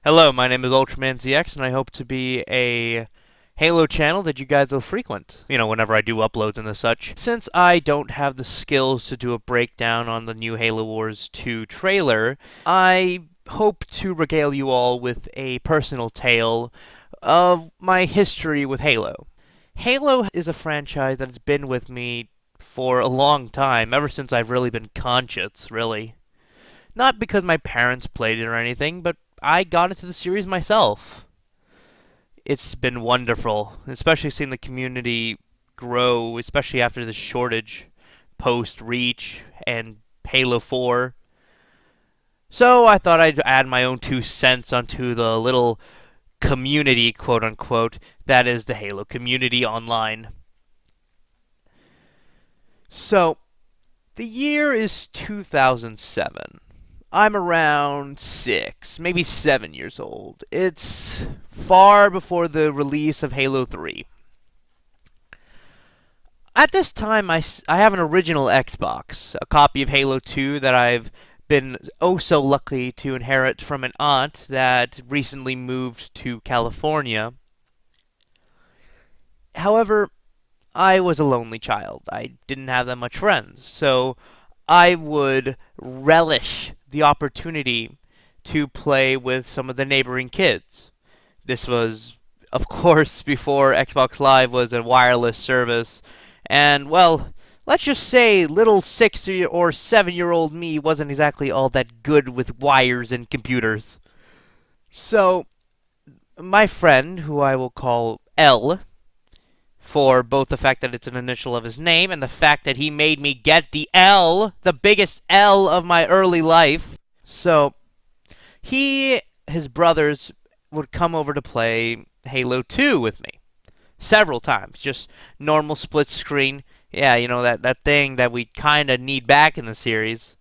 Hello, my name is Ultraman ZX, and I hope to be a Halo channel that you guys will frequent, whenever I do uploads and the such. Since I don't have the skills to do a breakdown on the new Halo Wars 2 trailer, I hope to regale you all with a personal tale of my history with Halo. Halo is a franchise that has been with me for a long time, ever since I've really been conscious, really. Not because my parents played it or anything, but I got into the series myself. It's been wonderful, especially seeing the community grow, especially after the shortage post Reach and Halo 4. So I thought I'd add my own 2 cents onto the little community, quote unquote, that is the Halo community online. So, the year is 2007. I'm around 6, maybe 7 years old. It's far before the release of Halo 3. At this time, I have an original Xbox, a copy of Halo 2 that I've been oh so lucky to inherit from an aunt that recently moved to California. However, I was a lonely child. I didn't have that much friends, so I would relish the opportunity to play with some of the neighboring kids. This was, of course, before Xbox Live was a wireless service, and, well, let's just say little 6 or 7-year-old me wasn't exactly all that good with wires and computers. So, my friend, who I will call L, for both the fact that it's an initial of his name and the fact that he made me get the L, the biggest L of my early life. So, his brothers would come over to play Halo 2 with me. Several times. Just normal split screen. Yeah, that thing that we kind of need back in the series.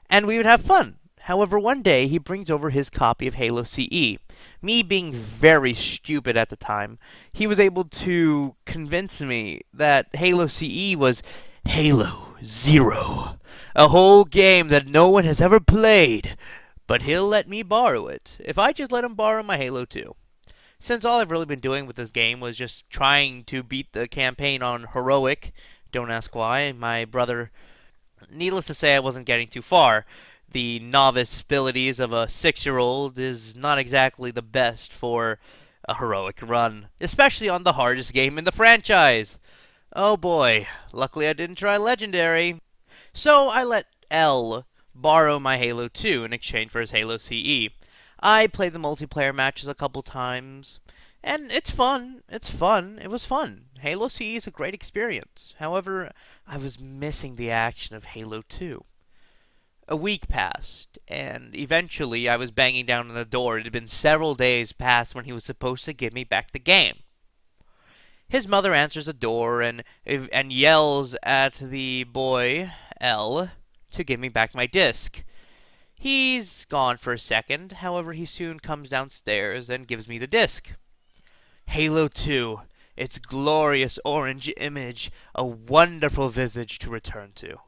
And we would have fun. However, one day he brings over his copy of Halo CE. Me being very stupid at the time, he was able to convince me that Halo CE was Halo Zero, a whole game that no one has ever played, but he'll let me borrow it if I just let him borrow my Halo 2. Since all I've really been doing with this game was just trying to beat the campaign on Heroic, don't ask why, my brother, needless to say, I wasn't getting too far. The novice abilities of a 6-year-old is not exactly the best for a heroic run, especially on the hardest game in the franchise. Oh boy, luckily I didn't try Legendary. So I let L borrow my Halo 2 in exchange for his Halo CE. I played the multiplayer matches a couple times, and it's fun. It was fun. Halo CE is a great experience. However, I was missing the action of Halo 2. A week passed, and eventually I was banging down on the door. It had been several days past when he was supposed to give me back the game. His mother answers the door and yells at the boy, L, to give me back my disc. He's gone for a second, however he soon comes downstairs and gives me the disc. Halo 2, its glorious orange image, a wonderful visage to return to.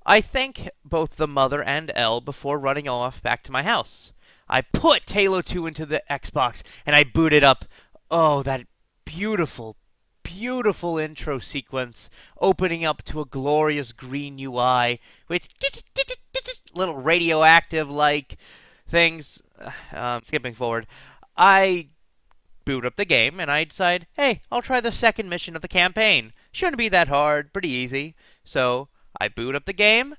I thank both the mother and L before running off back to my house. I put Halo 2 into the Xbox, and I booted up. Oh, that beautiful, beautiful intro sequence, opening up to a glorious green UI with little radioactive-like things. Skipping forward. I boot up the game, and I decide, hey, I'll try the second mission of the campaign. Shouldn't be that hard, pretty easy. So I boot up the game,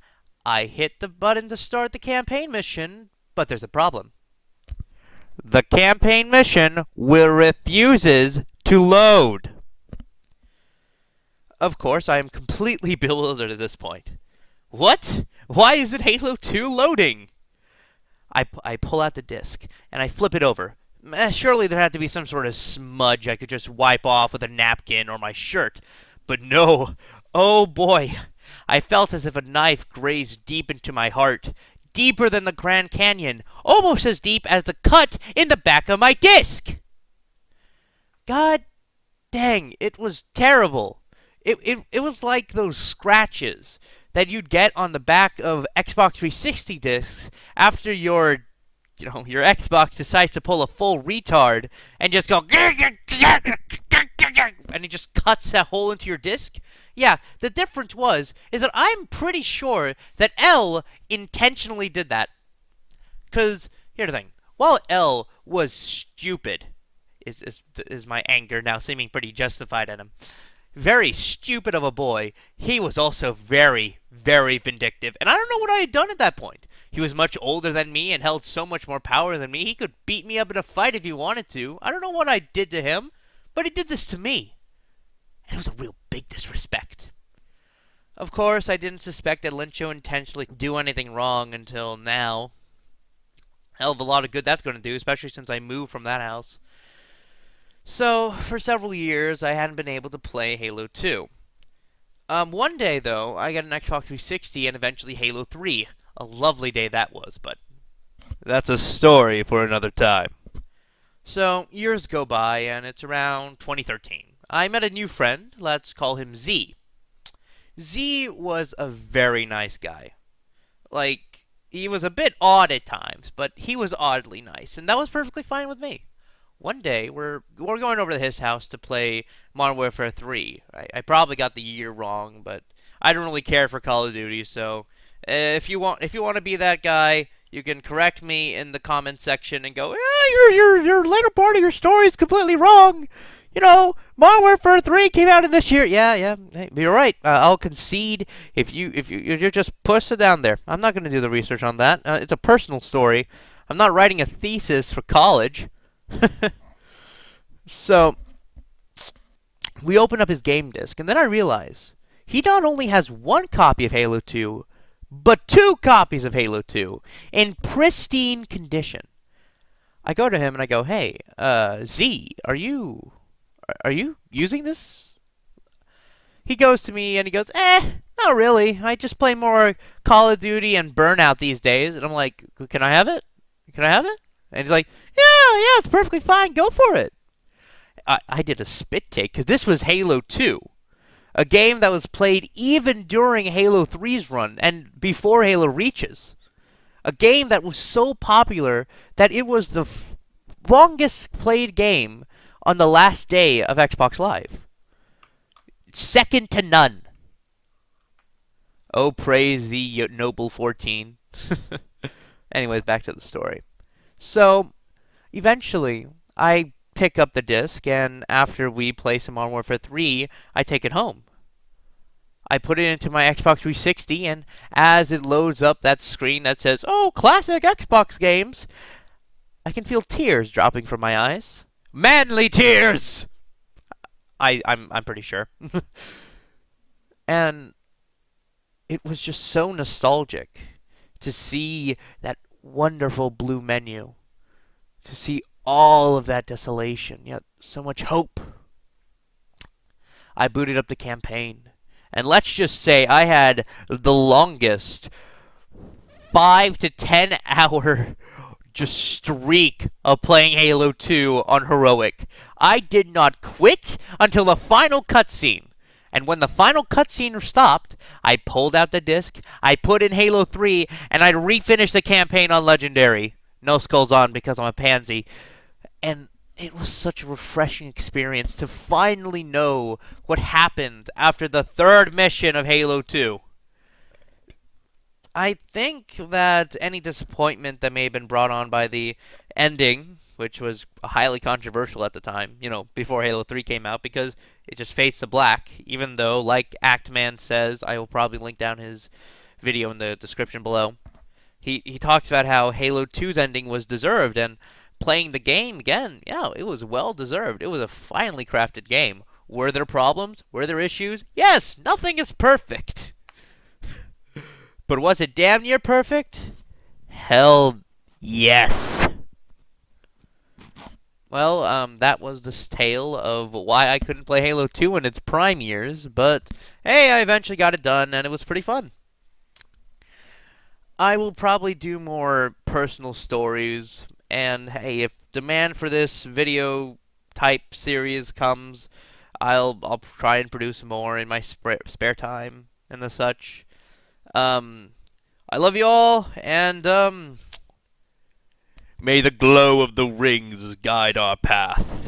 I hit the button to start the campaign mission, but there's a problem. The campaign mission refuses to load. Of course, I am completely bewildered at this point. What? Why isn't Halo 2 loading? I pull out the disc, and I flip it over. Surely there had to be some sort of smudge I could just wipe off with a napkin or my shirt. But no. Oh boy. I felt as if a knife grazed deep into my heart, deeper than the Grand Canyon, almost as deep as the cut in the back of my disc. God dang, it was terrible. It was like those scratches that you'd get on the back of Xbox 360 discs after your your Xbox decides to pull a full retard and just go and it just cuts that hole into your disc. Yeah, the difference is that I'm pretty sure that L intentionally did that. Because here's the thing: while L was stupid, is my anger now seeming pretty justified at him? Very stupid of a boy. He was also very, very vindictive, and I don't know what I had done at that point. He was much older than me and held so much more power than me. He could beat me up in a fight if he wanted to. I don't know what I did to him, but he did this to me. And it was a real big disrespect. Of course, I didn't suspect that Lyncho intentionally do anything wrong until now. Hell of a lot of good that's going to do, especially since I moved from that house. So, for several years, I hadn't been able to play Halo 2. One day, though, I got an Xbox 360 and eventually Halo 3. A lovely day that was, but that's a story for another time. So, years go by, and it's around 2013. I met a new friend. Let's call him Z. Z was a very nice guy. Like, he was a bit odd at times, but he was oddly nice, and that was perfectly fine with me. One day, we're going over to his house to play Modern Warfare 3. I probably got the year wrong, but I don't really care for Call of Duty, so if you want to be that guy, you can correct me in the comment section and go, yeah, your later part of your story is completely wrong. Modern Warfare 3 came out in this year. Yeah, hey, you're right. I'll concede if you just push it down there. I'm not going to do the research on that. It's a personal story. I'm not writing a thesis for college. So, we open up his game disc, and then I realize he not only has one copy of Halo 2, but two copies of Halo 2 in pristine condition. I go to him and I go, "Hey, Z, are you using this?" He goes to me and he goes, not really. I just play more Call of Duty and Burnout these days." And I'm like, "Can I have it? Can I have it?" And he's like, yeah, it's perfectly fine. Go for it. I did a spit take, because this was Halo 2. A game that was played even during Halo 3's run, and before Halo Reaches. A game that was so popular that it was the longest played game on the last day of Xbox Live. Second to none. Oh, praise thee, noble 14. Anyways, back to the story. So, eventually, I pick up the disc, and after we play some Modern Warfare 3, I take it home. I put it into my Xbox 360, and as it loads up that screen that says, "Oh, classic Xbox games," I can feel tears dropping from my eyes. Manly tears! I'm pretty sure. And it was just so nostalgic to see that wonderful blue menu, to see all of that desolation, yet so much hope. I booted up the campaign, and let's just say I had the longest 5 to 10 hour just streak of playing Halo 2 on Heroic. I did not quit until the final cutscene. And when the final cutscene stopped, I pulled out the disc, I put in Halo 3, and I refinished the campaign on Legendary. No skulls on because I'm a pansy. And it was such a refreshing experience to finally know what happened after the third mission of Halo 2. I think that any disappointment that may have been brought on by the ending, which was highly controversial at the time, before Halo 3 came out, because it just fades to black, even though, like Actman says, I will probably link down his video in the description below, he talks about how Halo 2's ending was deserved, and playing the game again, yeah, it was well deserved. It was a finely crafted game. Were there problems? Were there issues? Yes, nothing is perfect. But was it damn near perfect? Hell yes. Well, that was the tale of why I couldn't play Halo 2 in its prime years, but hey, I eventually got it done, and it was pretty fun. I will probably do more personal stories, and hey, if demand for this video type series comes, I'll try and produce more in my spare time and the such. I love you all, and May the glow of the rings guide our path.